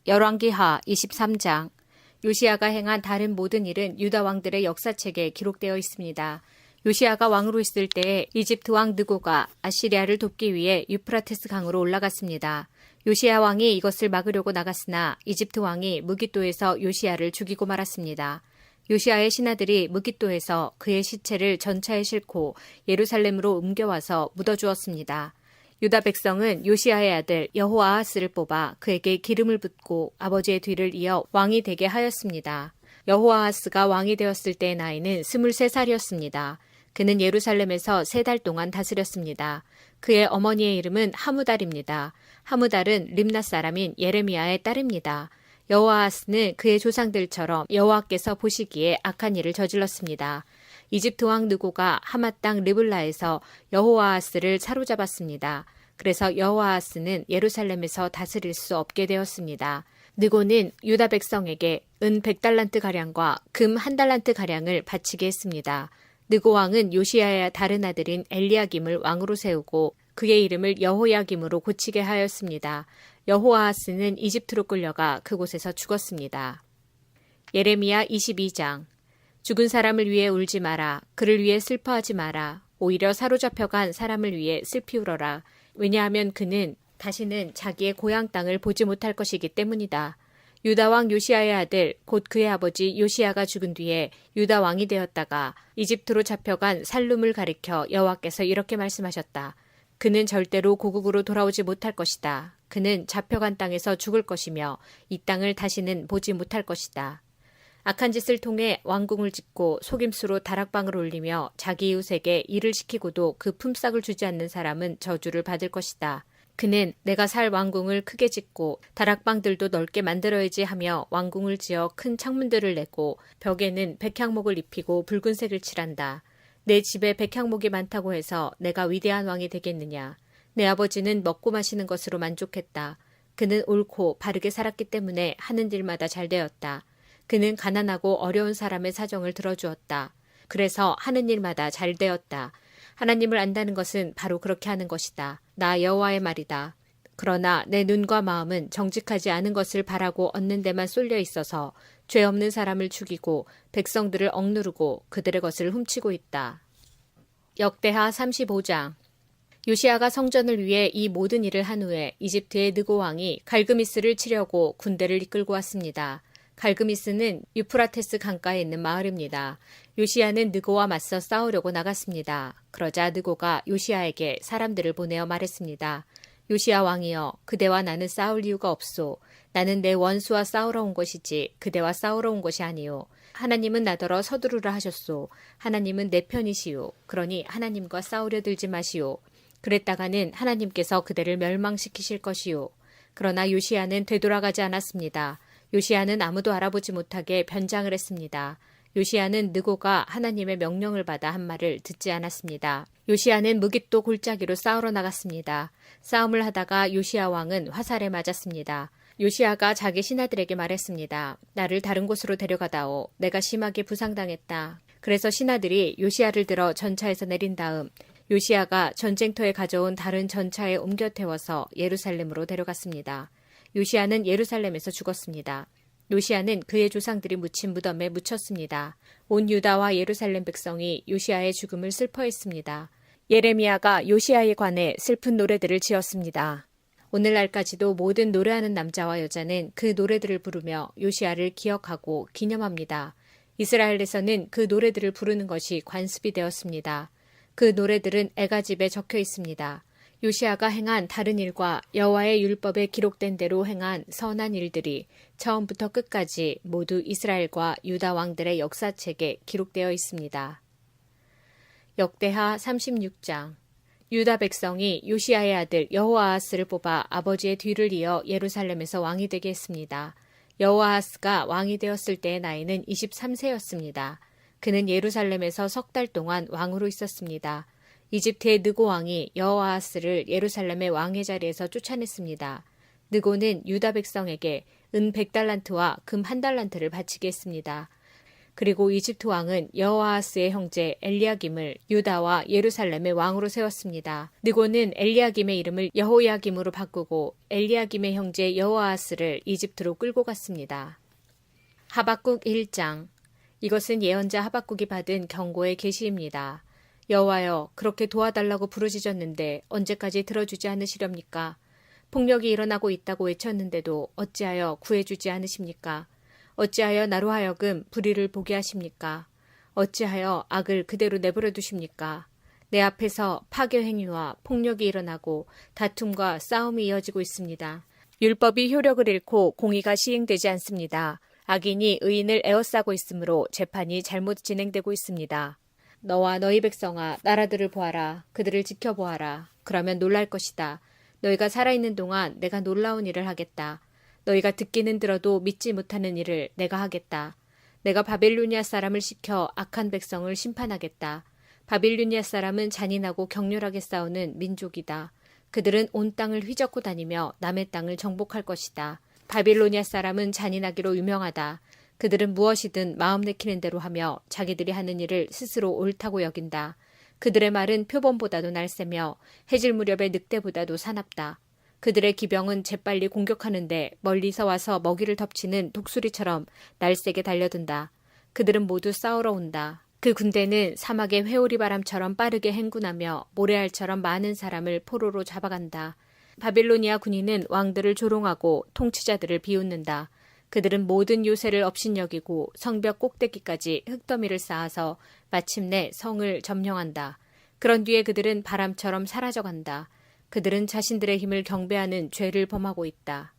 열왕기하 23장. 요시야가 행한 다른 모든 일은 유다 왕들의 역사책에 기록되어 있습니다. 요시야가 왕으로 있을 때에 이집트 왕 느고가 아시리아를 돕기 위해 유프라테스 강으로 올라갔습니다. 요시야 왕이 이것을 막으려고 나갔으나 이집트 왕이 무깃도에서 요시야를 죽이고 말았습니다. 요시야의 신하들이 무깃도에서 그의 시체를 전차에 싣고 예루살렘으로 옮겨와서 묻어주었습니다. 유다 백성은 요시야의 아들 여호아하스를 뽑아 그에게 기름을 붓고 아버지의 뒤를 이어 왕이 되게 하였습니다. 여호아하스가 왕이 되었을 때의 나이는 23살이었습니다. 그는 예루살렘에서 3달 동안 다스렸습니다. 그의 어머니의 이름은 하무달입니다. 하무달은 림낫 사람인 예레미야의 딸입니다. 여호아하스는 그의 조상들처럼 여호와께서 보시기에 악한 일을 저질렀습니다. 이집트 왕 느고가 하맛 땅 르블라에서 여호아하스를 사로잡았습니다. 그래서 여호아하스는 예루살렘에서 다스릴 수 없게 되었습니다. 느고는 유다 백성에게 은 100달란트가량과 금 1달란트가량을 바치게 했습니다. 느고 왕은 요시야의 다른 아들인 엘리야김을 왕으로 세우고 그의 이름을 여호야김으로 고치게 하였습니다. 여호아하스는 이집트로 끌려가 그곳에서 죽었습니다. 예레미야 22장. 죽은 사람을 위해 울지 마라. 그를 위해 슬퍼하지 마라. 오히려 사로잡혀간 사람을 위해 슬피 울어라. 왜냐하면 그는 다시는 자기의 고향 땅을 보지 못할 것이기 때문이다. 유다 왕 요시야의 아들 곧 그의 아버지 요시야가 죽은 뒤에 유다 왕이 되었다가 이집트로 잡혀간 살룸을 가리켜 여호와께서 이렇게 말씀하셨다. 그는 절대로 고국으로 돌아오지 못할 것이다. 그는 잡혀간 땅에서 죽을 것이며 이 땅을 다시는 보지 못할 것이다. 악한 짓을 통해 왕궁을 짓고 속임수로 다락방을 올리며 자기 이웃에게 일을 시키고도 그 품삯을 주지 않는 사람은 저주를 받을 것이다. 그는 내가 살 왕궁을 크게 짓고 다락방들도 넓게 만들어야지 하며 왕궁을 지어 큰 창문들을 내고 벽에는 백향목을 입히고 붉은색을 칠한다. 내 집에 백향목이 많다고 해서 내가 위대한 왕이 되겠느냐. 내 아버지는 먹고 마시는 것으로 만족했다. 그는 옳고 바르게 살았기 때문에 하는 일마다 잘 되었다. 그는 가난하고 어려운 사람의 사정을 들어주었다. 그래서 하는 일마다 잘 되었다. 하나님을 안다는 것은 바로 그렇게 하는 것이다. 나 여호와의 말이다. 그러나 내 눈과 마음은 정직하지 않은 것을 바라고 얻는 데만 쏠려 있어서 죄 없는 사람을 죽이고 백성들을 억누르고 그들의 것을 훔치고 있다. 역대하 35장. 요시야가 성전을 위해 이 모든 일을 한 후에 이집트의 느고 왕이 갈그미스를 치려고 군대를 이끌고 왔습니다. 갈그미스는 유프라테스 강가에 있는 마을입니다. 요시야는 느고와 맞서 싸우려고 나갔습니다. 그러자 느고가 요시야에게 사람들을 보내어 말했습니다. 요시야 왕이여, 그대와 나는 싸울 이유가 없소. 나는 내 원수와 싸우러 온 것이지 그대와 싸우러 온 것이 아니오. 하나님은 나더러 서두르라 하셨소. 하나님은 내 편이시오. 그러니 하나님과 싸우려 들지 마시오. 그랬다가는 하나님께서 그대를 멸망시키실 것이오. 그러나 요시야는 되돌아가지 않았습니다. 요시야는 아무도 알아보지 못하게 변장을 했습니다. 요시야는 느고가 하나님의 명령을 받아 한 말을 듣지 않았습니다. 요시야는 무깃도 골짜기로 싸우러 나갔습니다. 싸움을 하다가 요시야 왕은 화살에 맞았습니다. 요시야가 자기 신하들에게 말했습니다. 나를 다른 곳으로 데려가다오. 내가 심하게 부상당했다. 그래서 신하들이 요시야를 들어 전차에서 내린 다음 요시야가 전쟁터에 가져온 다른 전차에 옮겨 태워서 예루살렘으로 데려갔습니다. 요시야는 예루살렘에서 죽었습니다. 요시야는 그의 조상들이 묻힌 무덤에 묻혔습니다. 온 유다와 예루살렘 백성이 요시야의 죽음을 슬퍼했습니다. 예레미야가 요시야에 관해 슬픈 노래들을 지었습니다. 오늘날까지도 모든 노래하는 남자와 여자는 그 노래들을 부르며 요시야를 기억하고 기념합니다. 이스라엘에서는 그 노래들을 부르는 것이 관습이 되었습니다. 그 노래들은 애가집에 적혀 있습니다. 요시야가 행한 다른 일과 여호와의 율법에 기록된 대로 행한 선한 일들이 처음부터 끝까지 모두 이스라엘과 유다 왕들의 역사책에 기록되어 있습니다. 역대하 36장. 유다 백성이 요시야의 아들 여호아하스를 뽑아 아버지의 뒤를 이어 예루살렘에서 왕이 되게 했습니다. 여호아하스가 왕이 되었을 때의 나이는 23세였습니다. 그는 예루살렘에서 3달 동안 왕으로 있었습니다. 이집트의 느고 왕이 여호아하스를 예루살렘의 왕의 자리에서 쫓아냈습니다. 느고는 유다 백성에게 은 100달란트와 금 1달란트를 바치게 했습니다. 그리고 이집트 왕은 여호아하스의 형제 엘리야김을 유다와 예루살렘의 왕으로 세웠습니다. 느고는 엘리야김의 이름을 여호야김으로 바꾸고 엘리야김의 형제 여호아하스를 이집트로 끌고 갔습니다. 하박국 1장. 이것은 예언자 하박국이 받은 경고의 계시입니다. 여호와여, 그렇게 도와달라고 부르짖었는데 언제까지 들어주지 않으시렵니까? 폭력이 일어나고 있다고 외쳤는데도 어찌하여 구해주지 않으십니까? 어찌하여 나로 하여금 불의를 보게 하십니까? 어찌하여 악을 그대로 내버려 두십니까? 내 앞에서 파괴 행위와 폭력이 일어나고 다툼과 싸움이 이어지고 있습니다. 율법이 효력을 잃고 공의가 시행되지 않습니다. 악인이 의인을 에워싸고 있으므로 재판이 잘못 진행되고 있습니다. 너와 너희 백성아, 나라들을 보아라. 그들을 지켜보아라. 그러면 놀랄 것이다. 너희가 살아있는 동안 내가 놀라운 일을 하겠다. 너희가 듣기는 들어도 믿지 못하는 일을 내가 하겠다. 내가 바빌로니아 사람을 시켜 악한 백성을 심판하겠다. 바빌로니아 사람은 잔인하고 격렬하게 싸우는 민족이다. 그들은 온 땅을 휘젓고 다니며 남의 땅을 정복할 것이다. 바빌로니아 사람은 잔인하기로 유명하다. 그들은 무엇이든 마음 내키는 대로 하며 자기들이 하는 일을 스스로 옳다고 여긴다. 그들의 말은 표범보다도 날쌔며 해질 무렵의 늑대보다도 사납다. 그들의 기병은 재빨리 공격하는데 멀리서 와서 먹이를 덮치는 독수리처럼 날쌔게 달려든다. 그들은 모두 싸우러 온다. 그 군대는 사막의 회오리 바람처럼 빠르게 행군하며 모래알처럼 많은 사람을 포로로 잡아간다. 바빌로니아 군인은 왕들을 조롱하고 통치자들을 비웃는다. 그들은 모든 요새를 업신여기고 성벽 꼭대기까지 흙더미를 쌓아서 마침내 성을 점령한다. 그런 뒤에 그들은 바람처럼 사라져간다. 그들은 자신들의 힘을 경배하는 죄를 범하고 있다.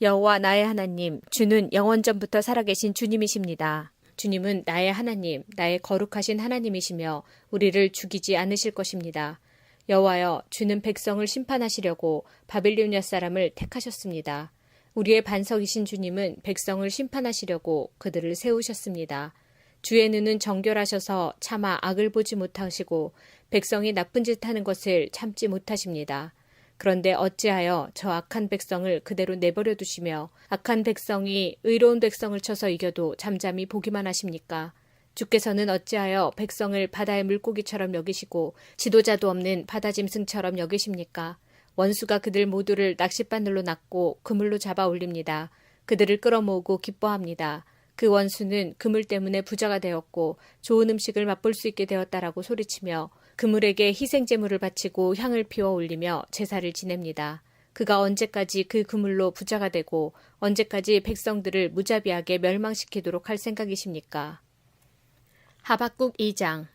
여호와 나의 하나님, 주는 영원전부터 살아계신 주님이십니다. 주님은 나의 하나님, 나의 거룩하신 하나님이시며 우리를 죽이지 않으실 것입니다. 여호와여, 주는 백성을 심판하시려고 바빌로니아 사람을 택하셨습니다. 우리의 반석이신 주님은 백성을 심판하시려고 그들을 세우셨습니다. 주의 눈은 정결하셔서 차마 악을 보지 못하시고 백성이 나쁜 짓 하는 것을 참지 못하십니다. 그런데 어찌하여 저 악한 백성을 그대로 내버려 두시며 악한 백성이 의로운 백성을 쳐서 이겨도 잠잠히 보기만 하십니까? 주께서는 어찌하여 백성을 바다의 물고기처럼 여기시고 지도자도 없는 바다짐승처럼 여기십니까? 원수가 그들 모두를 낚싯바늘로 낚고 그물로 잡아 올립니다. 그들을 끌어모으고 기뻐합니다. 그 원수는 그물 때문에 부자가 되었고 좋은 음식을 맛볼 수 있게 되었다라고 소리치며 그물에게 희생제물을 바치고 향을 피워 올리며 제사를 지냅니다. 그가 언제까지 그 그물로 부자가 되고 언제까지 백성들을 무자비하게 멸망시키도록 할 생각이십니까? 하박국 2장.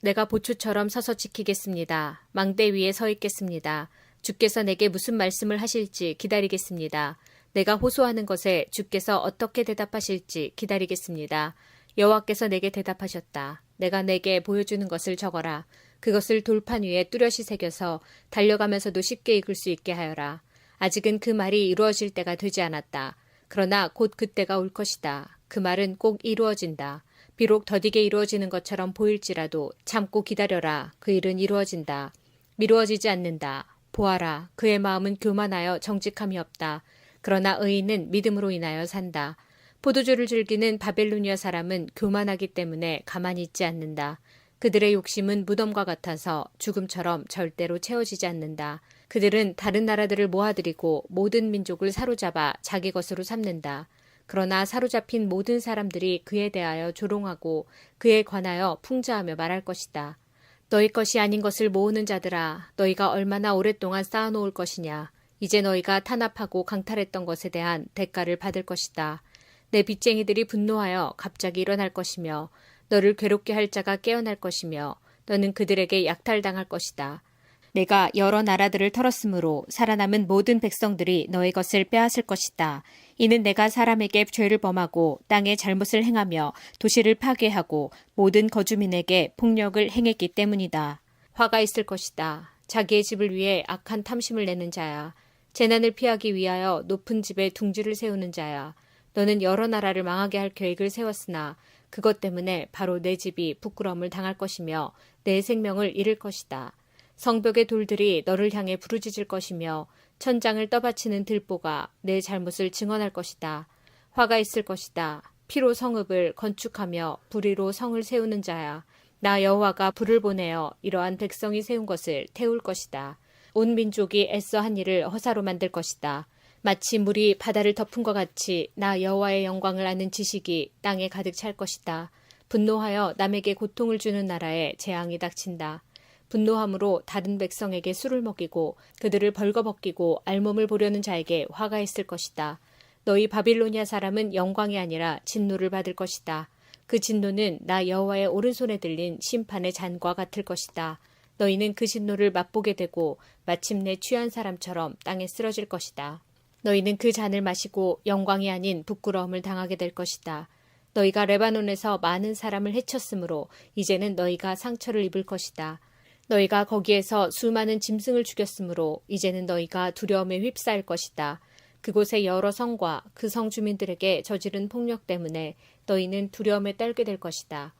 내가 보초처럼 서서 지키겠습니다. 망대 위에 서 있겠습니다. 주께서 내게 무슨 말씀을 하실지 기다리겠습니다. 내가 호소하는 것에 주께서 어떻게 대답하실지 기다리겠습니다. 여호와께서 내게 대답하셨다. 내가 내게 보여주는 것을 적어라. 그것을 돌판 위에 뚜렷이 새겨서 달려가면서도 쉽게 읽을 수 있게 하여라. 아직은 그 말이 이루어질 때가 되지 않았다. 그러나 곧 그때가 올 것이다. 그 말은 꼭 이루어진다. 비록 더디게 이루어지는 것처럼 보일지라도 참고 기다려라. 그 일은 이루어진다. 미루어지지 않는다. 보아라. 그의 마음은 교만하여 정직함이 없다. 그러나 의인은 믿음으로 인하여 산다. 포도주를 즐기는 바벨로니아 사람은 교만하기 때문에 가만히 있지 않는다. 그들의 욕심은 무덤과 같아서 죽음처럼 절대로 채워지지 않는다. 그들은 다른 나라들을 모아들이고 모든 민족을 사로잡아 자기 것으로 삼는다. 그러나 사로잡힌 모든 사람들이 그에 대하여 조롱하고 그에 관하여 풍자하며 말할 것이다. 너희 것이 아닌 것을 모으는 자들아, 너희가 얼마나 오랫동안 쌓아놓을 것이냐. 이제 너희가 탄압하고 강탈했던 것에 대한 대가를 받을 것이다. 내 빚쟁이들이 분노하여 갑자기 일어날 것이며 너를 괴롭게 할 자가 깨어날 것이며 너는 그들에게 약탈당할 것이다. 내가 여러 나라들을 털었으므로 살아남은 모든 백성들이 너의 것을 빼앗을 것이다. 이는 내가 사람에게 죄를 범하고 땅에 잘못을 행하며 도시를 파괴하고 모든 거주민에게 폭력을 행했기 때문이다. 화가 있을 것이다. 자기의 집을 위해 악한 탐심을 내는 자야. 재난을 피하기 위하여 높은 집에 둥지를 세우는 자야. 너는 여러 나라를 망하게 할 계획을 세웠으나 그것 때문에 바로 내 집이 부끄러움을 당할 것이며 내 생명을 잃을 것이다. 성벽의 돌들이 너를 향해 부르짖을 것이며 천장을 떠받치는 들보가 내 잘못을 증언할 것이다. 화가 있을 것이다. 피로 성읍을 건축하며 불의로 성을 세우는 자야. 나 여호와가 불을 보내어 이러한 백성이 세운 것을 태울 것이다. 온 민족이 애써 한 일을 허사로 만들 것이다. 마치 물이 바다를 덮은 것 같이 나 여호와의 영광을 아는 지식이 땅에 가득 찰 것이다. 분노하여 남에게 고통을 주는 나라에 재앙이 닥친다. 분노함으로 다른 백성에게 술을 먹이고 그들을 벌거벗기고 알몸을 보려는 자에게 화가 있을 것이다. 너희 바빌로니아 사람은 영광이 아니라 진노를 받을 것이다. 그 진노는 나 여호와의 오른손에 들린 심판의 잔과 같을 것이다. 너희는 그 진노를 맛보게 되고 마침내 취한 사람처럼 땅에 쓰러질 것이다. 너희는 그 잔을 마시고 영광이 아닌 부끄러움을 당하게 될 것이다. 너희가 레바논에서 많은 사람을 해쳤으므로 이제는 너희가 상처를 입을 것이다. 너희가 거기에서 수많은 짐승을 죽였으므로 이제는 너희가 두려움에 휩싸일 것이다. 그곳의 여러 성과 그 성 주민들에게 저지른 폭력 때문에 너희는 두려움에 떨게 될 것이다.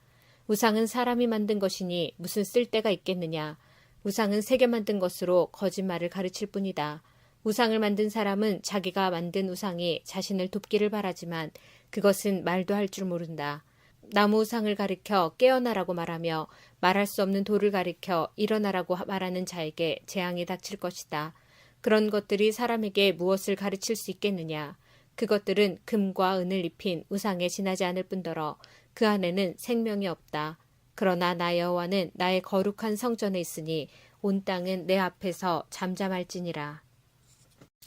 우상은 사람이 만든 것이니 무슨 쓸데가 있겠느냐. 우상은 새겨 만든 것으로 거짓말을 가르칠 뿐이다. 우상을 만든 사람은 자기가 만든 우상이 자신을 돕기를 바라지만 그것은 말도 할 줄 모른다. 나무 우상을 가리켜 깨어나라고 말하며 말할 수 없는 돌을 가리켜 일어나라고 말하는 자에게 재앙이 닥칠 것이다. 그런 것들이 사람에게 무엇을 가르칠 수 있겠느냐. 그것들은 금과 은을 입힌 우상에 지나지 않을 뿐더러 그 안에는 생명이 없다. 그러나 나 여호와는 나의 거룩한 성전에 있으니 온 땅은 내 앞에서 잠잠할지니라.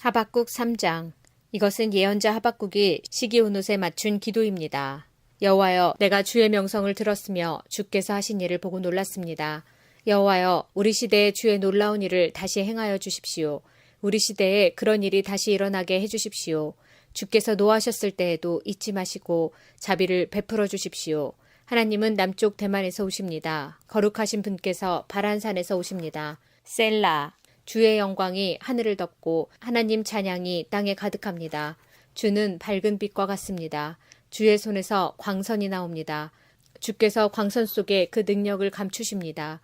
하박국 3장. 이것은 예언자 하박국이 시기온옷에 맞춘 기도입니다. 여호와여, 내가 주의 명성을 들었으며 주께서 하신 일을 보고 놀랐습니다. 여호와여, 우리 시대에 주의 놀라운 일을 다시 행하여 주십시오. 우리 시대에 그런 일이 다시 일어나게 해주십시오. 주께서 노하셨을 때에도 잊지 마시고 자비를 베풀어 주십시오. 하나님은 남쪽 대만에서 오십니다. 거룩하신 분께서 바란산에서 오십니다. 셀라. 주의 영광이 하늘을 덮고 하나님 찬양이 땅에 가득합니다. 주는 밝은 빛과 같습니다. 주의 손에서 광선이 나옵니다. 주께서 광선 속에 그 능력을 감추십니다.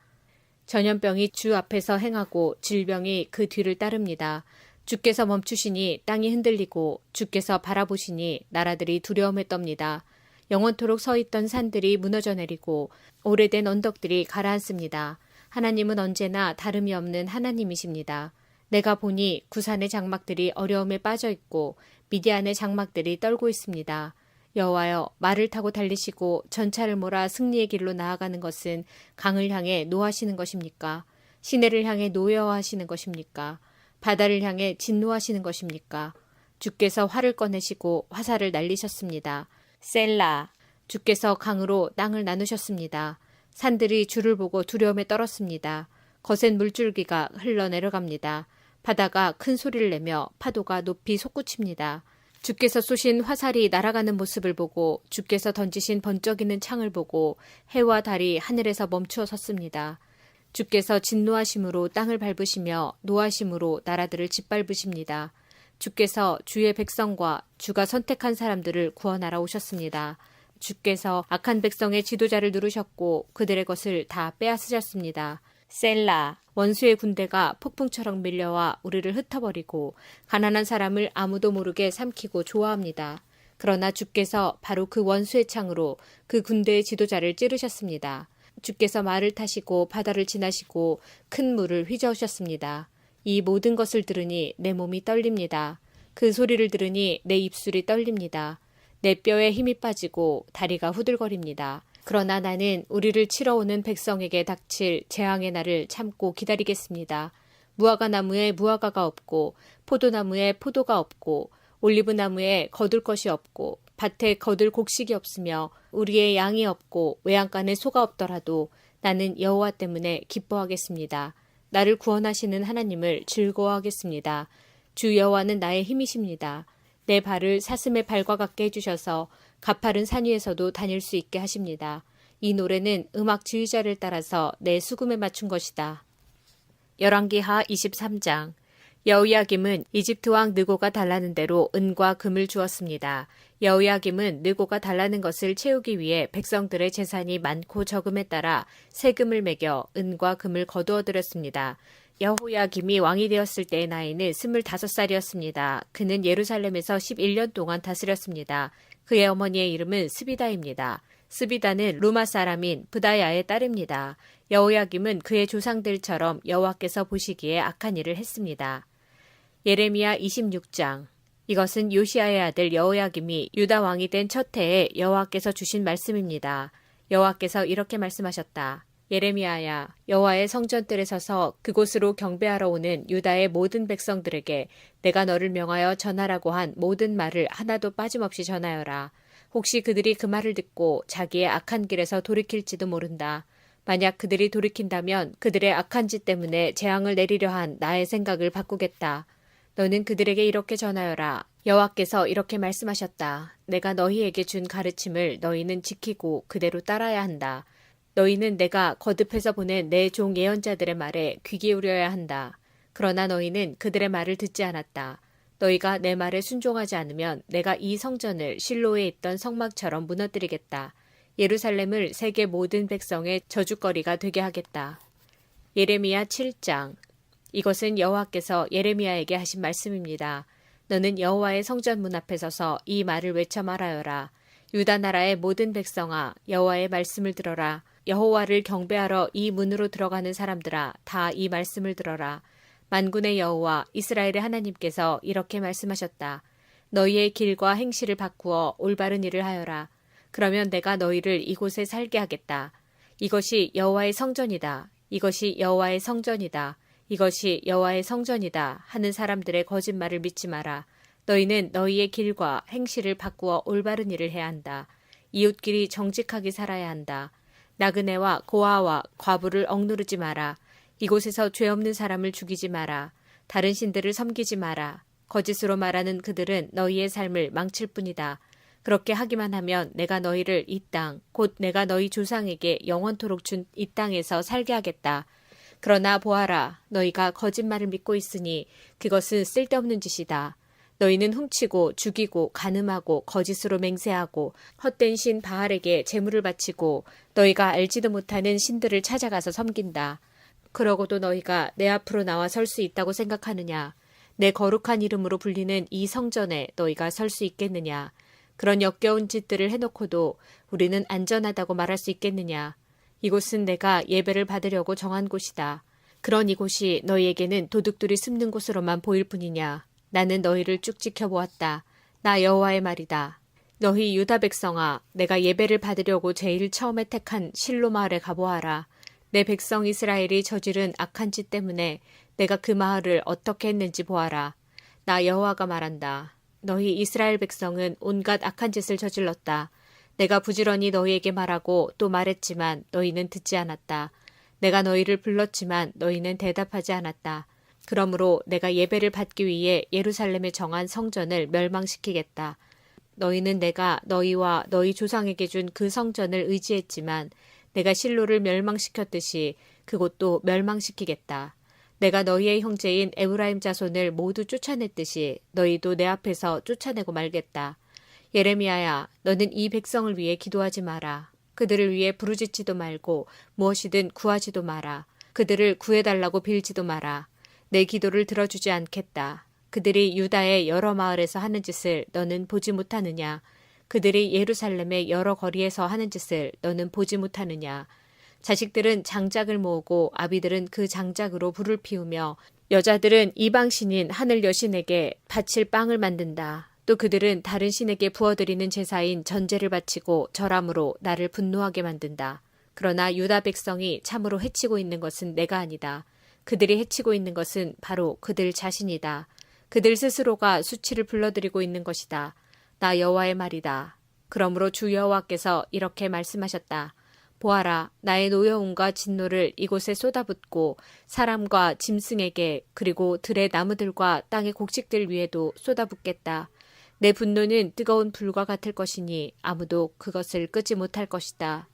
전염병이 주 앞에서 행하고 질병이 그 뒤를 따릅니다. 주께서 멈추시니 땅이 흔들리고 주께서 바라보시니 나라들이 두려움에 떱니다. 영원토록 서 있던 산들이 무너져 내리고 오래된 언덕들이 가라앉습니다. 하나님은 언제나 다름이 없는 하나님이십니다. 내가 보니 구산의 장막들이 어려움에 빠져 있고 미디안의 장막들이 떨고 있습니다. 여호와여, 말을 타고 달리시고 전차를 몰아 승리의 길로 나아가는 것은 강을 향해 노하시는 것입니까? 시내를 향해 노여워하시는 것입니까? 바다를 향해 진노하시는 것입니까? 주께서 활을 꺼내시고 화살을 날리셨습니다. 셀라. 주께서 강으로 땅을 나누셨습니다. 산들이 주를 보고 두려움에 떨었습니다. 거센 물줄기가 흘러내려갑니다. 바다가 큰 소리를 내며 파도가 높이 솟구칩니다. 주께서 쏘신 화살이 날아가는 모습을 보고 주께서 던지신 번쩍이는 창을 보고 해와 달이 하늘에서 멈추어 섰습니다. 주께서 진노하심으로 땅을 밟으시며 노하심으로 나라들을 짓밟으십니다. 주께서 주의 백성과 주가 선택한 사람들을 구원하러 오셨습니다. 주께서 악한 백성의 지도자를 누르셨고 그들의 것을 다 빼앗으셨습니다. 셀라. 원수의 군대가 폭풍처럼 밀려와 우리를 흩어버리고 가난한 사람을 아무도 모르게 삼키고 좋아합니다. 그러나 주께서 바로 그 원수의 창으로 그 군대의 지도자를 찌르셨습니다. 주께서 말을 타시고 바다를 지나시고 큰 물을 휘저으셨습니다. 이 모든 것을 들으니 내 몸이 떨립니다. 그 소리를 들으니 내 입술이 떨립니다. 내 뼈에 힘이 빠지고 다리가 후들거립니다. 그러나 나는 우리를 치러 오는 백성에게 닥칠 재앙의 날을 참고 기다리겠습니다. 무화과 나무에 무화과가 없고 포도나무에 포도가 없고 올리브나무에 거둘 것이 없고 밭에 거둘 곡식이 없으며 우리의 양이 없고 외양간에 소가 없더라도 나는 여호와 때문에 기뻐하겠습니다. 나를 구원하시는 하나님을 즐거워하겠습니다. 주 여호와는 나의 힘이십니다. 내 발을 사슴의 발과 같게 해주셔서 가파른 산 위에서도 다닐 수 있게 하십니다. 이 노래는 음악 지휘자를 따라서 내 수금에 맞춘 것이다. 열왕기하 23장. 여호야김은 이집트 왕 느고가 달라는 대로 은과 금을 주었습니다. 여호야김은 느고가 달라는 것을 채우기 위해 백성들의 재산이 많고 적음에 따라 세금을 매겨 은과 금을 거두어 들였습니다. 여호야김이 왕이 되었을 때의 나이는 25살이었습니다. 그는 예루살렘에서 11년 동안 다스렸습니다. 그의 어머니의 이름은 스비다입니다. 스비다는 루마 사람인 브다야의 딸입니다. 여호야김은 그의 조상들처럼 여호와께서 보시기에 악한 일을 했습니다. 예레미야 26장. 이것은 요시야의 아들 여호야김이 유다 왕이 된 첫 해에 여호와께서 주신 말씀입니다. 여호와께서 이렇게 말씀하셨다. 예레미야야, 여호와의 성전뜰에 서서 그곳으로 경배하러 오는 유다의 모든 백성들에게 내가 너를 명하여 전하라고 한 모든 말을 하나도 빠짐없이 전하여라. 혹시 그들이 그 말을 듣고 자기의 악한 길에서 돌이킬지도 모른다. 만약 그들이 돌이킨다면 그들의 악한 짓 때문에 재앙을 내리려 한 나의 생각을 바꾸겠다. 너는 그들에게 이렇게 전하여라. 여호와께서 이렇게 말씀하셨다. 내가 너희에게 준 가르침을 너희는 지키고 그대로 따라야 한다. 너희는 내가 거듭해서 보낸 내 종 예언자들의 말에 귀 기울여야 한다. 그러나 너희는 그들의 말을 듣지 않았다. 너희가 내 말에 순종하지 않으면 내가 이 성전을 실로에 있던 성막처럼 무너뜨리겠다. 예루살렘을 세계 모든 백성의 저주거리가 되게 하겠다. 예레미야 7장. 이것은 여호와께서 예레미야에게 하신 말씀입니다. 너는 여호와의 성전 문 앞에 서서 이 말을 외쳐 말하여라. 유다 나라의 모든 백성아, 여호와의 말씀을 들어라. 여호와를 경배하러 이 문으로 들어가는 사람들아, 다 이 말씀을 들어라. 만군의 여호와 이스라엘의 하나님께서 이렇게 말씀하셨다. 너희의 길과 행실을 바꾸어 올바른 일을 하여라. 그러면 내가 너희를 이곳에 살게 하겠다. 이것이 여호와의 성전이다. 이것이 여호와의 성전이다. 이것이 여호와의 성전이다 하는 사람들의 거짓말을 믿지 마라. 너희는 너희의 길과 행실을 바꾸어 올바른 일을 해야 한다. 이웃끼리 정직하게 살아야 한다. 나그네와 고아와 과부를 억누르지 마라. 이곳에서 죄 없는 사람을 죽이지 마라. 다른 신들을 섬기지 마라. 거짓으로 말하는 그들은 너희의 삶을 망칠 뿐이다. 그렇게 하기만 하면 내가 너희를 이 땅, 곧 내가 너희 조상에게 영원토록 준 이 땅에서 살게 하겠다. 그러나 보아라, 너희가 거짓말을 믿고 있으니 그것은 쓸데없는 짓이다. 너희는 훔치고 죽이고 간음하고 거짓으로 맹세하고 헛된 신 바알에게 제물을 바치고 너희가 알지도 못하는 신들을 찾아가서 섬긴다. 그러고도 너희가 내 앞으로 나와 설 수 있다고 생각하느냐? 내 거룩한 이름으로 불리는 이 성전에 너희가 설 수 있겠느냐? 그런 역겨운 짓들을 해놓고도 우리는 안전하다고 말할 수 있겠느냐? 이곳은 내가 예배를 받으려고 정한 곳이다. 그런 이곳이 너희에게는 도둑들이 숨는 곳으로만 보일 뿐이냐? 나는 너희를 쭉 지켜보았다. 나 여호와의 말이다. 너희 유다 백성아, 내가 예배를 받으려고 제일 처음에 택한 실로 마을에 가보아라. 내 백성 이스라엘이 저지른 악한 짓 때문에 내가 그 마을을 어떻게 했는지 보아라. 나 여호와가 말한다. 너희 이스라엘 백성은 온갖 악한 짓을 저질렀다. 내가 부지런히 너희에게 말하고 또 말했지만 너희는 듣지 않았다. 내가 너희를 불렀지만 너희는 대답하지 않았다. 그러므로 내가 예배를 받기 위해 예루살렘에 정한 성전을 멸망시키겠다. 너희는 내가 너희와 너희 조상에게 준 그 성전을 의지했지만 내가 실로를 멸망시켰듯이 그곳도 멸망시키겠다. 내가 너희의 형제인 에브라임 자손을 모두 쫓아냈듯이 너희도 내 앞에서 쫓아내고 말겠다. 예레미야야, 너는 이 백성을 위해 기도하지 마라. 그들을 위해 부르짖지도 말고 무엇이든 구하지도 마라. 그들을 구해달라고 빌지도 마라. 내 기도를 들어주지 않겠다. 그들이 유다의 여러 마을에서 하는 짓을 너는 보지 못하느냐? 그들이 예루살렘의 여러 거리에서 하는 짓을 너는 보지 못하느냐? 자식들은 장작을 모으고 아비들은 그 장작으로 불을 피우며 여자들은 이방신인 하늘 여신에게 바칠 빵을 만든다. 또 그들은 다른 신에게 부어드리는 제사인 전제를 바치고 절함으로 나를 분노하게 만든다. 그러나 유다 백성이 참으로 해치고 있는 것은 내가 아니다. 그들이 해치고 있는 것은 바로 그들 자신이다. 그들 스스로가 수치를 불러들이고 있는 것이다. 나 여호와의 말이다. 그러므로 주 여호와께서 이렇게 말씀하셨다. 보아라, 나의 노여움과 진노를 이곳에 쏟아붓고 사람과 짐승에게 그리고 들의 나무들과 땅의 곡식들 위에도 쏟아붓겠다. 내 분노는 뜨거운 불과 같을 것이니 아무도 그것을 끄지 못할 것이다.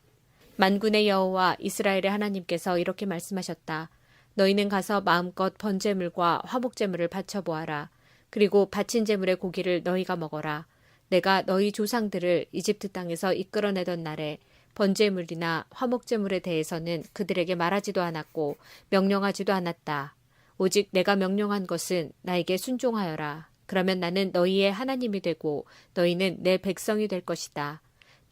만군의 여호와 이스라엘의 하나님께서 이렇게 말씀하셨다. 너희는 가서 마음껏 번제물과 화목제물을 바쳐보아라. 그리고 바친 제물의 고기를 너희가 먹어라. 내가 너희 조상들을 이집트 땅에서 이끌어내던 날에 번제물이나 화목제물에 대해서는 그들에게 말하지도 않았고 명령하지도 않았다. 오직 내가 명령한 것은 나에게 순종하여라. 그러면 나는 너희의 하나님이 되고 너희는 내 백성이 될 것이다.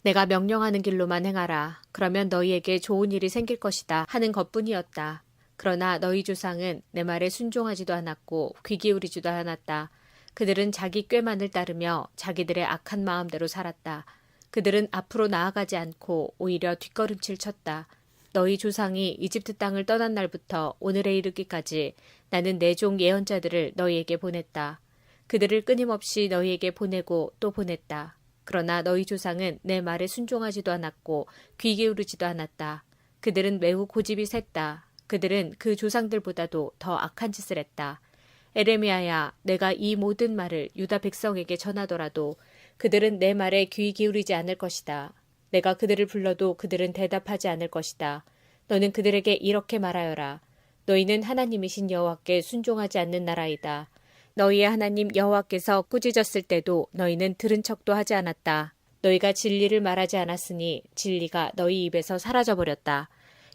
내가 명령하는 길로만 행하라. 그러면 너희에게 좋은 일이 생길 것이다 하는 것뿐이었다. 그러나 너희 조상은 내 말에 순종하지도 않았고 귀 기울이지도 않았다. 그들은 자기 꾀만을 따르며 자기들의 악한 마음대로 살았다. 그들은 앞으로 나아가지 않고 오히려 뒷걸음질 쳤다. 너희 조상이 이집트 땅을 떠난 날부터 오늘에 이르기까지 나는 내 종 예언자들을 너희에게 보냈다. 그들을 끊임없이 너희에게 보내고 또 보냈다. 그러나 너희 조상은 내 말에 순종하지도 않았고 귀 기울이지도 않았다. 그들은 매우 고집이 셌다. 그들은 그 조상들보다도 더 악한 짓을 했다. 에레미야야, 내가 이 모든 말을 유다 백성에게 전하더라도 그들은 내 말에 귀 기울이지 않을 것이다. 내가 그들을 불러도 그들은 대답하지 않을 것이다. 너는 그들에게 이렇게 말하여라. 너희는 하나님이신 여호와께 순종하지 않는 나라이다. 너희의 하나님 여호와께서 꾸짖었을 때도 너희는 들은 척도 하지 않았다. 너희가 진리를 말하지 않았으니 진리가 너희 입에서 사라져버렸다.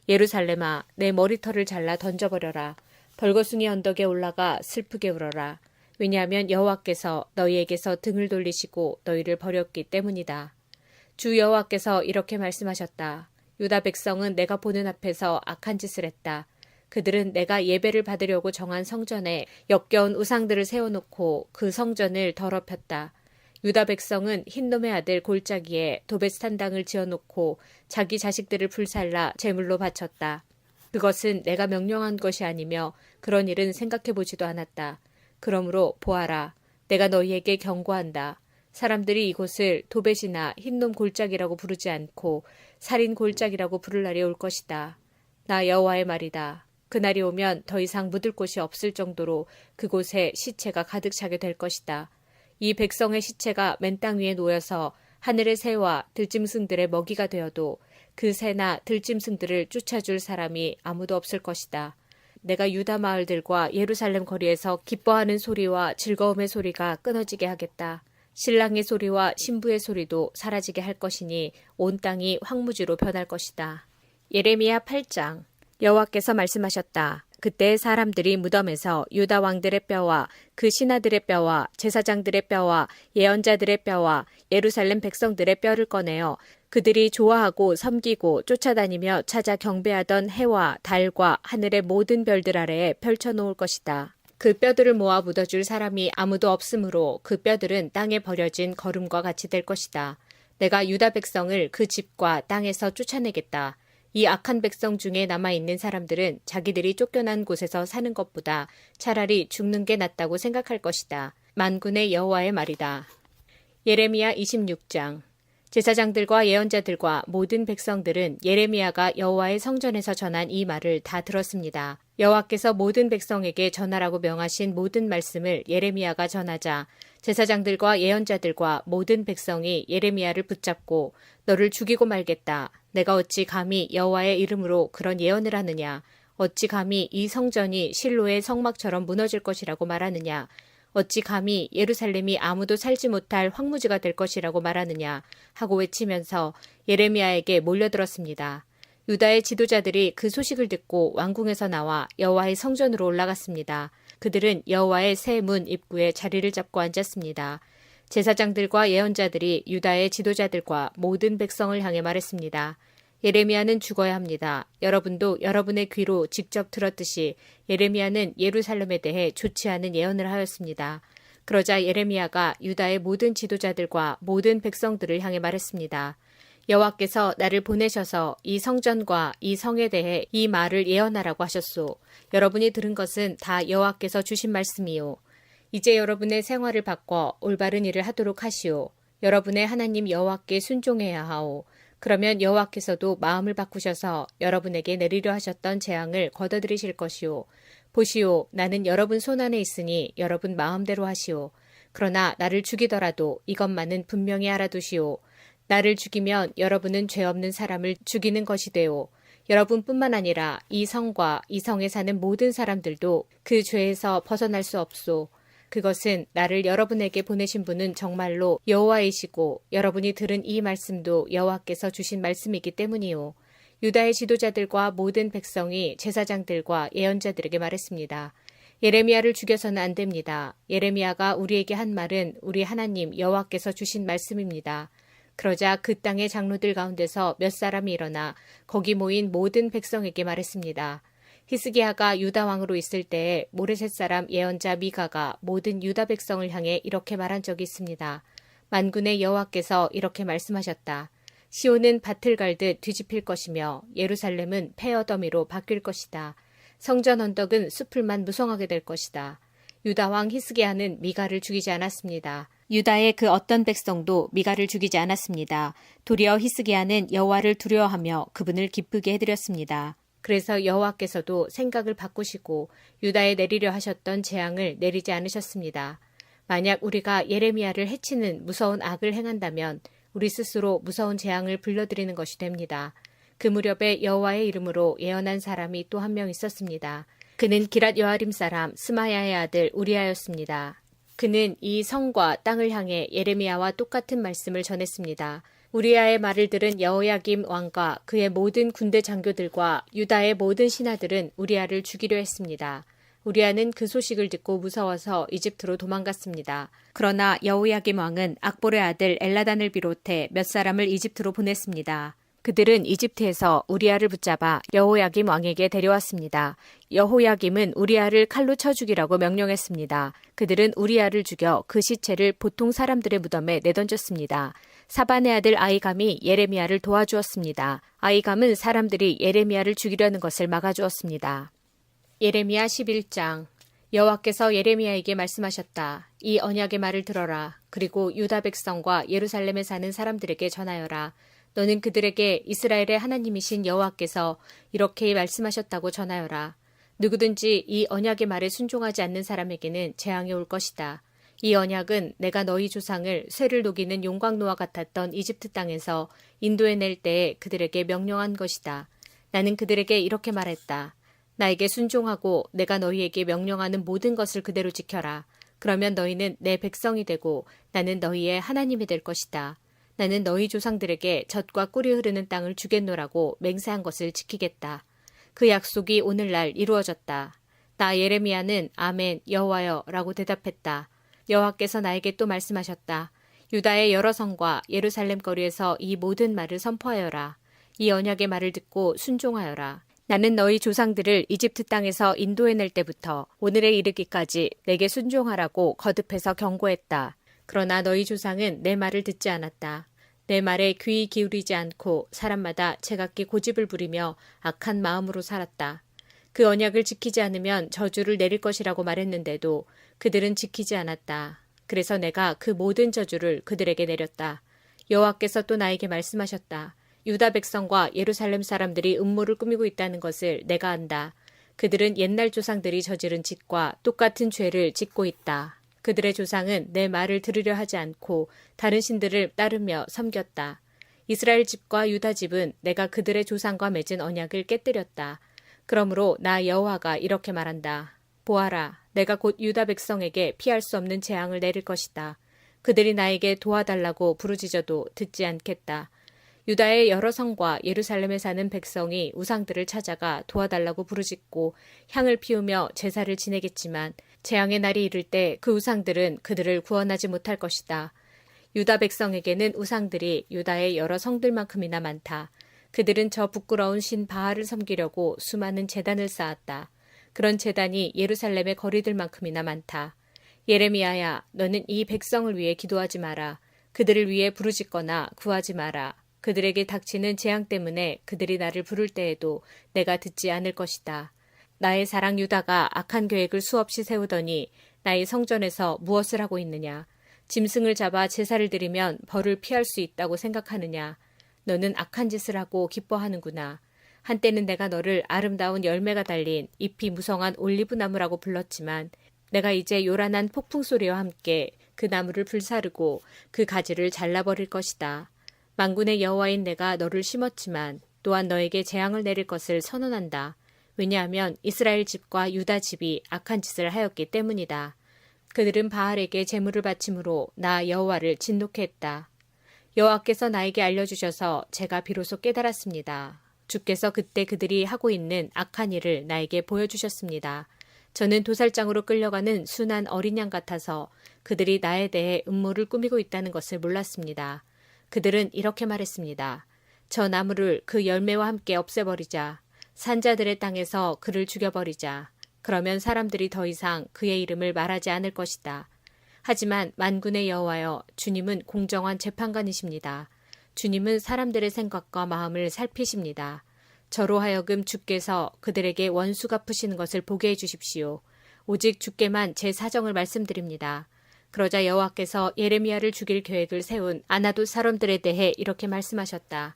예루살렘아, 내 머리털을 잘라 던져버려라. 벌거숭이 언덕에 올라가 슬프게 울어라. 왜냐하면 여호와께서 너희에게서 등을 돌리시고 너희를 버렸기 때문이다. 주 여호와께서 이렇게 말씀하셨다. 유다 백성은 내가 보는 앞에서 악한 짓을 했다. 그들은 내가 예배를 받으려고 정한 성전에 역겨운 우상들을 세워놓고 그 성전을 더럽혔다. 유다 백성은 흰놈의 아들 골짜기에 도베스탄당을 지어놓고 자기 자식들을 불살라 제물로 바쳤다. 그것은 내가 명령한 것이 아니며 그런 일은 생각해보지도 않았다. 그러므로 보아라. 내가 너희에게 경고한다. 사람들이 이곳을 도벳이나 흰놈 골짜기라고 부르지 않고 살인 골짜기라고 부를 날이 올 것이다. 나 여호와의 말이다. 그날이 오면 더 이상 묻을 곳이 없을 정도로 그곳에 시체가 가득 차게 될 것이다. 이 백성의 시체가 맨 땅 위에 놓여서 하늘의 새와 들짐승들의 먹이가 되어도 그 새나 들짐승들을 쫓아줄 사람이 아무도 없을 것이다. 내가 유다 마을들과 예루살렘 거리에서 기뻐하는 소리와 즐거움의 소리가 끊어지게 하겠다. 신랑의 소리와 신부의 소리도 사라지게 할 것이니 온 땅이 황무지로 변할 것이다. 예레미야 8장. 여호와께서 말씀하셨다. 그때 사람들이 무덤에서 유다 왕들의 뼈와 그 신하들의 뼈와 제사장들의 뼈와 예언자들의 뼈와 예루살렘 백성들의 뼈를 꺼내어 그들이 좋아하고 섬기고 쫓아다니며 찾아 경배하던 해와 달과 하늘의 모든 별들 아래에 펼쳐놓을 것이다. 그 뼈들을 모아 묻어줄 사람이 아무도 없으므로 그 뼈들은 땅에 버려진 거름과 같이 될 것이다. 내가 유다 백성을 그 집과 땅에서 쫓아내겠다. 이 악한 백성 중에 남아있는 사람들은 자기들이 쫓겨난 곳에서 사는 것보다 차라리 죽는 게 낫다고 생각할 것이다. 만군의 여호와의 말이다. 예레미야 26장. 제사장들과 예언자들과 모든 백성들은 예레미야가 여호와의 성전에서 전한 이 말을 다 들었습니다. 여호와께서 모든 백성에게 전하라고 명하신 모든 말씀을 예레미야가 전하자 제사장들과 예언자들과 모든 백성이 예레미야를 붙잡고 너를 죽이고 말겠다. 내가 어찌 감히 여호와의 이름으로 그런 예언을 하느냐. 어찌 감히 이 성전이 실로의 성막처럼 무너질 것이라고 말하느냐. 어찌 감히 예루살렘이 아무도 살지 못할 황무지가 될 것이라고 말하느냐 하고 외치면서 예레미야에게 몰려들었습니다. 유다의 지도자들이 그 소식을 듣고 왕궁에서 나와 여호와의 성전으로 올라갔습니다. 그들은 여호와의 새 문 입구에 자리를 잡고 앉았습니다. 제사장들과 예언자들이 유다의 지도자들과 모든 백성을 향해 말했습니다. 예레미야는 죽어야 합니다. 여러분도 여러분의 귀로 직접 들었듯이 예레미야는 예루살렘에 대해 좋지 않은 예언을 하였습니다. 그러자 예레미야가 유다의 모든 지도자들과 모든 백성들을 향해 말했습니다. 여호와께서 나를 보내셔서 이 성전과 이 성에 대해 이 말을 예언하라고 하셨소. 여러분이 들은 것은 다 여호와께서 주신 말씀이요. 이제 여러분의 생활을 바꿔 올바른 일을 하도록 하시오. 여러분의 하나님 여호와께 순종해야 하오. 그러면 여호와께서도 마음을 바꾸셔서 여러분에게 내리려 하셨던 재앙을 걷어들이실 것이오. 보시오, 나는 여러분 손안에 있으니 여러분 마음대로 하시오. 그러나 나를 죽이더라도 이것만은 분명히 알아두시오. 나를 죽이면 여러분은 죄 없는 사람을 죽이는 것이 되오. 여러분뿐만 아니라 이 성과 이 성에 사는 모든 사람들도 그 죄에서 벗어날 수 없소. 그것은 나를 여러분에게 보내신 분은 정말로 여호와이시고 여러분이 들은 이 말씀도 여호와께서 주신 말씀이기 때문이요. 유다의 지도자들과 모든 백성이 제사장들과 예언자들에게 말했습니다. 예레미야를 죽여서는 안 됩니다. 예레미야가 우리에게 한 말은 우리 하나님 여호와께서 주신 말씀입니다. 그러자 그 땅의 장로들 가운데서 몇 사람이 일어나 거기 모인 모든 백성에게 말했습니다. 히스기야가 유다 왕으로 있을 때에 모레셋 사람 예언자 미가가 모든 유다 백성을 향해 이렇게 말한 적이 있습니다. 만군의 여호와께서 이렇게 말씀하셨다. 시온은 밭을 갈듯 뒤집힐 것이며 예루살렘은 폐허더미로 바뀔 것이다. 성전 언덕은 숲을만 무성하게 될 것이다. 유다 왕 히스기야는 미가를 죽이지 않았습니다. 유다의 그 어떤 백성도 미가를 죽이지 않았습니다. 도리어 히스기야는 여호와를 두려워하며 그분을 기쁘게 해드렸습니다. 그래서 여호와께서도 생각을 바꾸시고 유다에 내리려 하셨던 재앙을 내리지 않으셨습니다. 만약 우리가 예레미야를 해치는 무서운 악을 행한다면 우리 스스로 무서운 재앙을 불러들이는 것이 됩니다. 그 무렵에 여호와의 이름으로 예언한 사람이 또 한 명 있었습니다. 그는 기랏 여아림 사람 스마야의 아들 우리아였습니다. 그는 이 성과 땅을 향해 예레미야와 똑같은 말씀을 전했습니다. 우리아의 말을 들은 여호야김 왕과 그의 모든 군대 장교들과 유다의 모든 신하들은 우리아를 죽이려 했습니다. 우리아는 그 소식을 듣고 무서워서 이집트로 도망갔습니다. 그러나 여호야김 왕은 악볼의 아들 엘라단을 비롯해 몇 사람을 이집트로 보냈습니다. 그들은 이집트에서 우리아를 붙잡아 여호야김 왕에게 데려왔습니다. 여호야김은 우리아를 칼로 쳐 죽이라고 명령했습니다. 그들은 우리아를 죽여 그 시체를 보통 사람들의 무덤에 내던졌습니다. 사반의 아들 아이감이 예레미야를 도와주었습니다. 아이감은 사람들이 예레미야를 죽이려는 것을 막아주었습니다. 예레미야 11장. 여호와께서 예레미야에게 말씀하셨다. 이 언약의 말을 들어라. 그리고 유다 백성과 예루살렘에 사는 사람들에게 전하여라. 너는 그들에게 이스라엘의 하나님이신 여호와께서 이렇게 말씀하셨다고 전하여라. 누구든지 이 언약의 말에 순종하지 않는 사람에게는 재앙이 올 것이다. 이 언약은 내가 너희 조상을 쇠를 녹이는 용광로와 같았던 이집트 땅에서 인도해낼 때에 그들에게 명령한 것이다. 나는 그들에게 이렇게 말했다. 나에게 순종하고 내가 너희에게 명령하는 모든 것을 그대로 지켜라. 그러면 너희는 내 백성이 되고 나는 너희의 하나님이 될 것이다. 나는 너희 조상들에게 젖과 꿀이 흐르는 땅을 주겠노라고 맹세한 것을 지키겠다. 그 약속이 오늘날 이루어졌다. 나 예레미야는 아멘 여호와여 라고 대답했다. 여호와께서 나에게 또 말씀하셨다. 유다의 여러 성과 예루살렘 거리에서 이 모든 말을 선포하여라. 이 언약의 말을 듣고 순종하여라. 나는 너희 조상들을 이집트 땅에서 인도해낼 때부터 오늘에 이르기까지 내게 순종하라고 거듭해서 경고했다. 그러나 너희 조상은 내 말을 듣지 않았다. 내 말에 귀 기울이지 않고 사람마다 제각기 고집을 부리며 악한 마음으로 살았다. 그 언약을 지키지 않으면 저주를 내릴 것이라고 말했는데도 그들은 지키지 않았다. 그래서 내가 그 모든 저주를 그들에게 내렸다. 여호와께서 또 나에게 말씀하셨다. 유다 백성과 예루살렘 사람들이 음모를 꾸미고 있다는 것을 내가 안다. 그들은 옛날 조상들이 저지른 짓과 똑같은 죄를 짓고 있다. 그들의 조상은 내 말을 들으려 하지 않고 다른 신들을 따르며 섬겼다. 이스라엘 집과 유다 집은 내가 그들의 조상과 맺은 언약을 깨뜨렸다. 그러므로 나 여호와가 이렇게 말한다. 보아라, 내가 곧 유다 백성에게 피할 수 없는 재앙을 내릴 것이다. 그들이 나에게 도와달라고 부르짖어도 듣지 않겠다. 유다의 여러 성과 예루살렘에 사는 백성이 우상들을 찾아가 도와달라고 부르짖고 향을 피우며 제사를 지내겠지만 재앙의 날이 이를 때 그 우상들은 그들을 구원하지 못할 것이다. 유다 백성에게는 우상들이 유다의 여러 성들만큼이나 많다. 그들은 저 부끄러운 신 바알을 섬기려고 수많은 제단을 쌓았다. 그런 제단이 예루살렘의 거리들만큼이나 많다. 예레미야야, 너는 이 백성을 위해 기도하지 마라. 그들을 위해 부르짖거나 구하지 마라. 그들에게 닥치는 재앙 때문에 그들이 나를 부를 때에도 내가 듣지 않을 것이다. 나의 사랑 유다가 악한 계획을 수없이 세우더니 나의 성전에서 무엇을 하고 있느냐. 짐승을 잡아 제사를 드리면 벌을 피할 수 있다고 생각하느냐. 너는 악한 짓을 하고 기뻐하는구나. 한때는 내가 너를 아름다운 열매가 달린 잎이 무성한 올리브나무라고 불렀지만 내가 이제 요란한 폭풍소리와 함께 그 나무를 불사르고 그 가지를 잘라버릴 것이다. 만군의 여호와인 내가 너를 심었지만 또한 너에게 재앙을 내릴 것을 선언한다. 왜냐하면 이스라엘 집과 유다 집이 악한 짓을 하였기 때문이다. 그들은 바알에게 제물을 바침으로 나 여호와를 진노케 했다. 여호와께서 나에게 알려주셔서 제가 비로소 깨달았습니다. 주께서 그때 그들이 하고 있는 악한 일을 나에게 보여주셨습니다. 저는 도살장으로 끌려가는 순한 어린 양 같아서 그들이 나에 대해 음모를 꾸미고 있다는 것을 몰랐습니다. 그들은 이렇게 말했습니다. 저 나무를 그 열매와 함께 없애버리자. 산자들의 땅에서 그를 죽여버리자. 그러면 사람들이 더 이상 그의 이름을 말하지 않을 것이다. 하지만 만군의 여호와여, 주님은 공정한 재판관이십니다. 주님은 사람들의 생각과 마음을 살피십니다. 저로 하여금 주께서 그들에게 원수 갚으시는 것을 보게 해주십시오. 오직 주께만 제 사정을 말씀드립니다. 그러자 여호와께서 예레미야를 죽일 계획을 세운 아나돗 사람들에 대해 이렇게 말씀하셨다.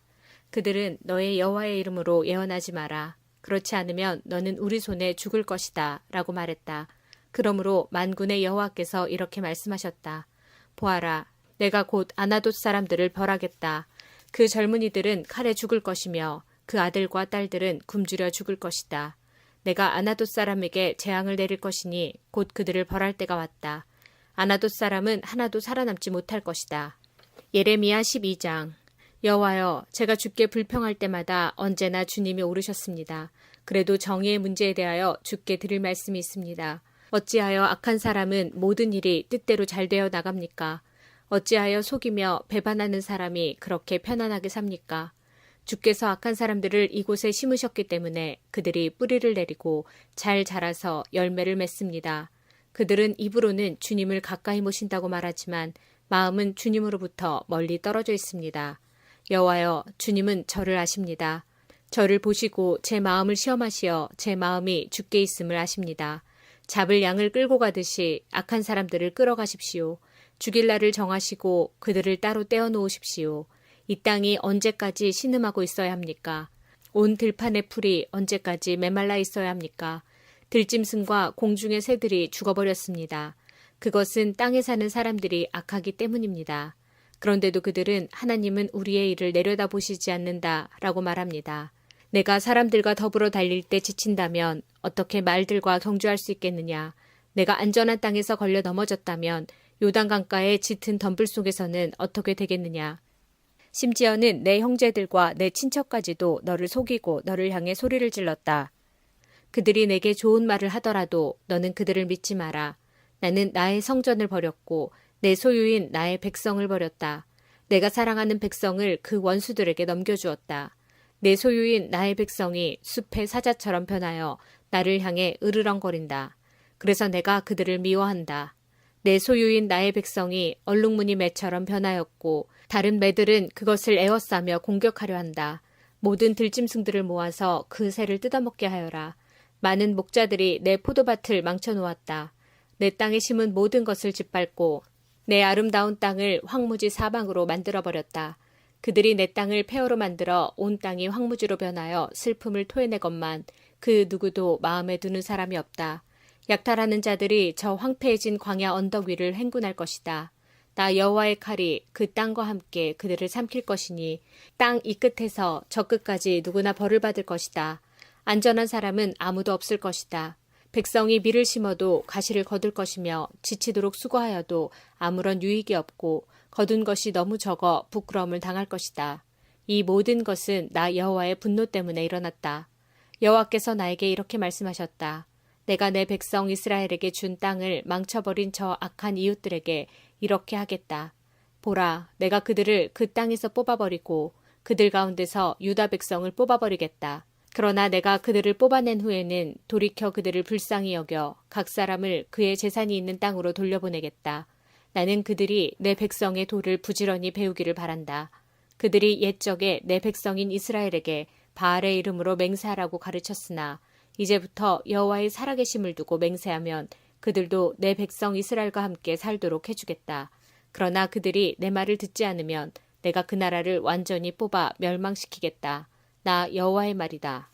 그들은 너의 여호와의 이름으로 예언하지 마라. 그렇지 않으면 너는 우리 손에 죽을 것이다. 라고 말했다. 그러므로 만군의 여호와께서 이렇게 말씀하셨다. 보아라, 내가 곧 아나돗 사람들을 벌하겠다. 그 젊은이들은 칼에 죽을 것이며 그 아들과 딸들은 굶주려 죽을 것이다. 내가 아나돗 사람에게 재앙을 내릴 것이니 곧 그들을 벌할 때가 왔다. 아나돗 사람은 하나도 살아남지 못할 것이다. 예레미야 12장. 여호와여, 제가 주께 불평할 때마다 언제나 주님이 오르셨습니다. 그래도 정의의 문제에 대하여 주께 드릴 말씀이 있습니다. 어찌하여 악한 사람은 모든 일이 뜻대로 잘 되어 나갑니까? 어찌하여 속이며 배반하는 사람이 그렇게 편안하게 삽니까? 주께서 악한 사람들을 이곳에 심으셨기 때문에 그들이 뿌리를 내리고 잘 자라서 열매를 맺습니다. 그들은 입으로는 주님을 가까이 모신다고 말하지만 마음은 주님으로부터 멀리 떨어져 있습니다. 여호와여, 주님은 저를 아십니다. 저를 보시고 제 마음을 시험하시어 제 마음이 주께 있음을 아십니다. 잡을 양을 끌고 가듯이 악한 사람들을 끌어가십시오. 죽일 날을 정하시고 그들을 따로 떼어놓으십시오. 이 땅이 언제까지 신음하고 있어야 합니까? 온 들판의 풀이 언제까지 메말라 있어야 합니까? 들짐승과 공중의 새들이 죽어버렸습니다. 그것은 땅에 사는 사람들이 악하기 때문입니다. 그런데도 그들은 하나님은 우리의 일을 내려다보시지 않는다 라고 말합니다. 내가 사람들과 더불어 달릴 때 지친다면 어떻게 말들과 경주할 수 있겠느냐. 내가 안전한 땅에서 걸려 넘어졌다면 요단강가의 짙은 덤불 속에서는 어떻게 되겠느냐. 심지어는 내 형제들과 내 친척까지도 너를 속이고 너를 향해 소리를 질렀다. 그들이 내게 좋은 말을 하더라도 너는 그들을 믿지 마라. 나는 나의 성전을 버렸고 내 소유인 나의 백성을 버렸다. 내가 사랑하는 백성을 그 원수들에게 넘겨주었다. 내 소유인 나의 백성이 숲의 사자처럼 변하여 나를 향해 으르렁거린다. 그래서 내가 그들을 미워한다. 내 소유인 나의 백성이 얼룩무늬 매처럼 변하였고 다른 매들은 그것을 에워싸며 공격하려 한다. 모든 들짐승들을 모아서 그 새를 뜯어먹게 하여라. 많은 목자들이 내 포도밭을 망쳐놓았다. 내 땅에 심은 모든 것을 짓밟고 내 아름다운 땅을 황무지 사방으로 만들어버렸다. 그들이 내 땅을 폐허로 만들어 온 땅이 황무지로 변하여 슬픔을 토해내건만 그 누구도 마음에 두는 사람이 없다. 약탈하는 자들이 저 황폐해진 광야 언덕 위를 행군할 것이다. 나 여호와의 칼이 그 땅과 함께 그들을 삼킬 것이니 땅 이 끝에서 저 끝까지 누구나 벌을 받을 것이다. 안전한 사람은 아무도 없을 것이다. 백성이 밀을 심어도 가시를 거둘 것이며 지치도록 수고하여도 아무런 유익이 없고 거둔 것이 너무 적어 부끄러움을 당할 것이다. 이 모든 것은 나 여호와의 분노 때문에 일어났다. 여호와께서 나에게 이렇게 말씀하셨다. 내가 내 백성 이스라엘에게 준 땅을 망쳐버린 저 악한 이웃들에게 이렇게 하겠다. 보라, 내가 그들을 그 땅에서 뽑아버리고 그들 가운데서 유다 백성을 뽑아버리겠다. 그러나 내가 그들을 뽑아낸 후에는 돌이켜 그들을 불쌍히 여겨 각 사람을 그의 재산이 있는 땅으로 돌려보내겠다. 나는 그들이 내 백성의 도를 부지런히 배우기를 바란다. 그들이 옛적에 내 백성인 이스라엘에게 바알의 이름으로 맹세하라고 가르쳤으나 이제부터 여호와의 살아계심을 두고 맹세하면 그들도 내 백성 이스라엘과 함께 살도록 해주겠다. 그러나 그들이 내 말을 듣지 않으면 내가 그 나라를 완전히 뽑아 멸망시키겠다. 나 여호와의 말이다.